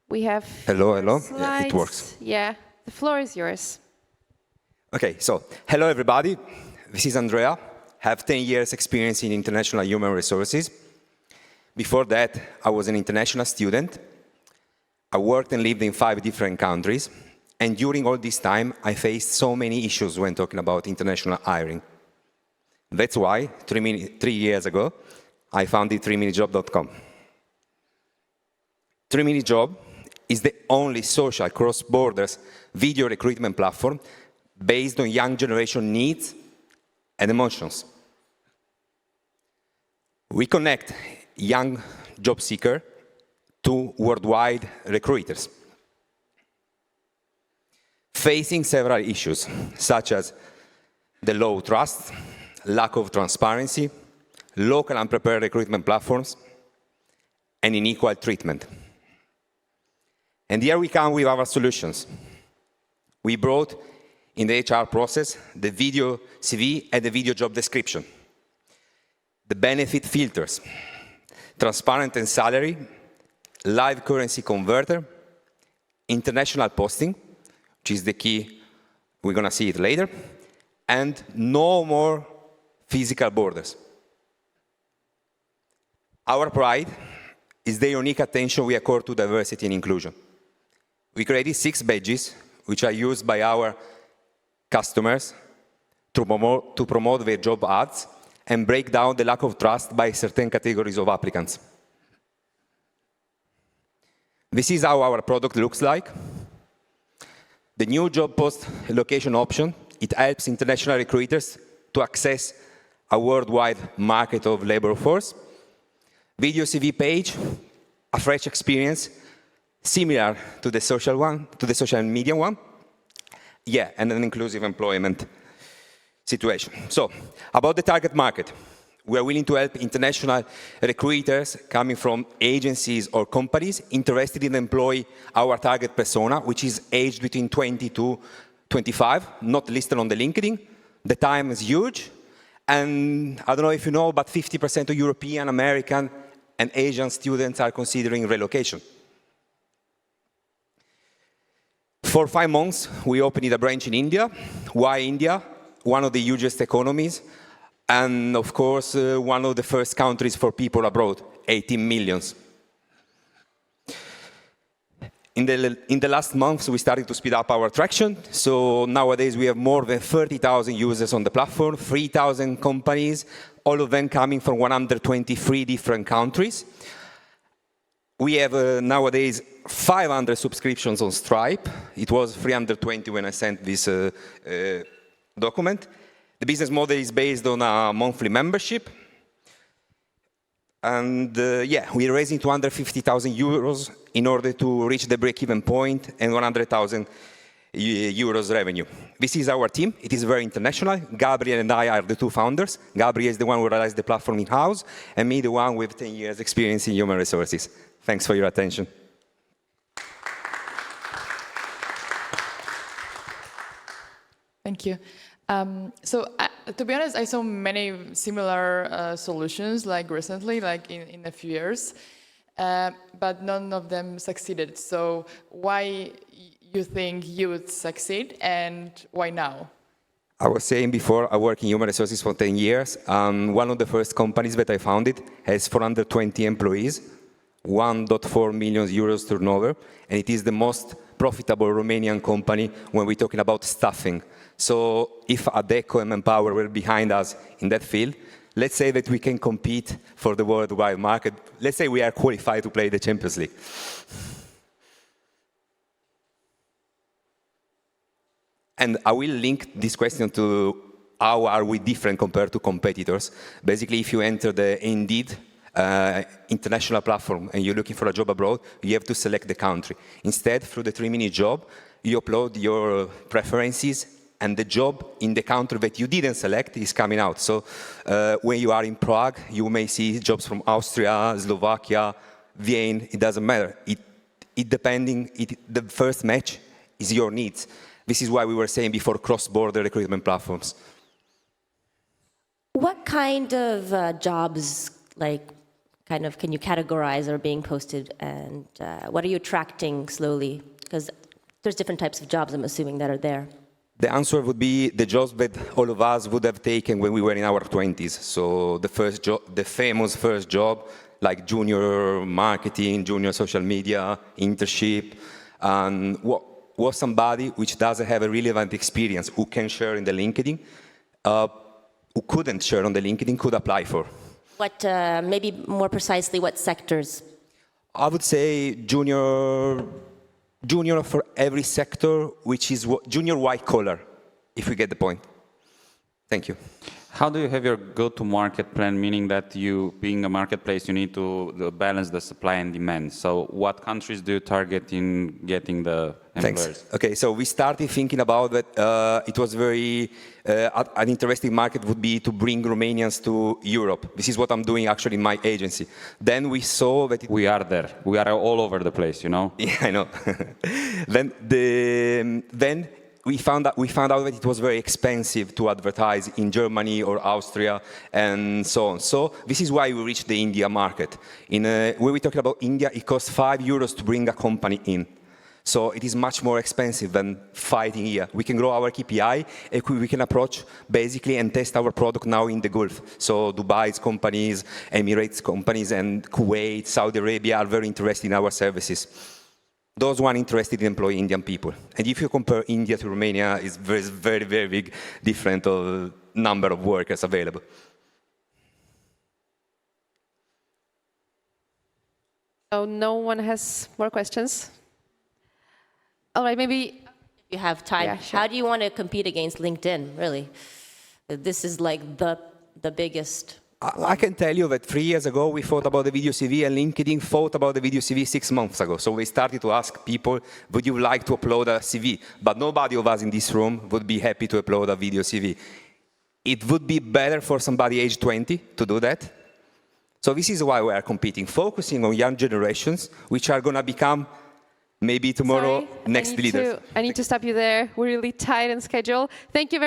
We have Hello. slides. Yeah, it works. Yeah, the floor is yours. Okay, so hello everybody. This is Andrea. I have 10 years experience in international human resources. Before that, I was an international student. I worked and lived in 5 different countries. And during all this time, I faced so many issues when talking about international hiring. That's why, 3 years ago, I founded 3minijob.com. 3minijob is the only social cross-borders video recruitment platform based on young generation needs and emotions. We connect young job seekers to worldwide recruiters, facing several issues, such as the low trust, lack of transparency, local unprepared recruitment platforms, and unequal treatment. And here we come with our solutions. We brought in the HR process the video CV and the video job description, the benefit filters, transparent and salary, live currency converter, international posting, which is the key, we're going to see it later, and no more physical borders. Our pride is the unique attention we accord to diversity and inclusion. We created 6 badges, which are used by our customers to promote their job ads and break down the lack of trust by certain categories of applicants. This is how our product looks like. The new job post location option, it helps international recruiters to access a worldwide market of labor force. Video CV page, a fresh experience, similar to the social one, to the social media one. Yeah, and an inclusive employment situation. So, about the target market, we are willing to help international recruiters coming from agencies or companies interested in employ our target persona, which is aged between 20 to 25, not listed on the LinkedIn. The time is huge, and I don't know if you know, but 50% of European, American, and Asian students are considering relocation. For 5 months, we opened a branch in India. Why India? One of the hugest economies, and of course, one of the first countries for people abroad, 18 millions. In the last months, we started to speed up our traction. So nowadays, we have more than 30,000 users on the platform, 3,000 companies, all of them coming from 123 different countries. We have nowadays 500 subscriptions on Stripe. It was 320 when I sent this document. The business model is based on a monthly membership. And yeah, we're raising 250,000 euros in order to reach the break-even point and 100,000 euros revenue. This is our team. It is very international. Gabriel and I are the 2 founders. Gabriel is the one who realized the platform in-house, and me, the one with 10 years experience in human resources. Thanks for your attention. Thank you. To be honest, I saw many similar solutions like recently, like in a few years, but none of them succeeded. So why you think you would succeed, and why now? I was saying before, I work in human resources for 10 years. One of the first companies that I founded has 420 employees, 1.4 million euros turnover, and it is the most profitable Romanian company when we're talking about staffing. So if Adecco and Manpower were behind us in that field, let's say that we can compete for the worldwide market. Let's say we are qualified to play the Champions League. And I will link this question to how are we different compared to competitors. Basically, if you enter the Indeed international platform and you're looking for a job abroad, you have to select the country. Instead, through the 3Mini job, you upload your preferences, and the job in the country that you didn't select is coming out. So when you are in Prague, you may see jobs from Austria, Slovakia, Vienna, it doesn't matter. The first match is your needs. This is why we were saying before cross-border recruitment platforms. What kind of jobs kind of, can you categorize are being posted, and what are you attracting slowly? Because there's different types of jobs, I'm assuming, that are there. The answer would be the jobs that all of us would have taken when we were in our 20s. So the first job, the famous first job, like junior marketing, junior social media, internship, and was somebody which doesn't have a relevant experience, who can share in the LinkedIn, who couldn't share on the LinkedIn, could apply for. What, maybe more precisely, what sectors? I would say junior for every sector, which is junior white collar, if we get the point. Thank you. How do you have your go-to-market plan, meaning that you, being a marketplace, you need to balance the supply and demand? So what countries do you target in getting the employers? Thanks. Okay, so we started thinking about that. It was very, an interesting market would be to bring Romanians to Europe. This is what I'm doing actually in my agency. Then we saw that we are there. We are all over the place, you know? Yeah, I know. Then we found out that it was very expensive to advertise in Germany or Austria and so on. So this is why we reached the India market. When we talk about India, it costs €5 to bring a company in. So it is much more expensive than fighting here. We can grow our KPI, and we can approach basically and test our product now in the Gulf. So Dubai's companies, Emirates companies, and Kuwait, Saudi Arabia are very interested in our services. Those one interested in employing Indian people. And if you compare India to Romania, it's very, very big different number of workers available. So no one has more questions? All right, maybe... If you have time, Yeah, sure. how do you want to compete against LinkedIn, really? This is like the biggest... I can tell you that 3 years ago, we thought about the video CV, and LinkedIn thought about the video CV 6 months ago. So we started to ask people, would you like to upload a CV? But nobody of us in this room would be happy to upload a video CV. It would be better for somebody age 20 to do that. So this is why we are competing, focusing on young generations, which are going to become, maybe tomorrow, Sorry, next leaders. I need to stop you there. We're really tight on schedule. Thank you very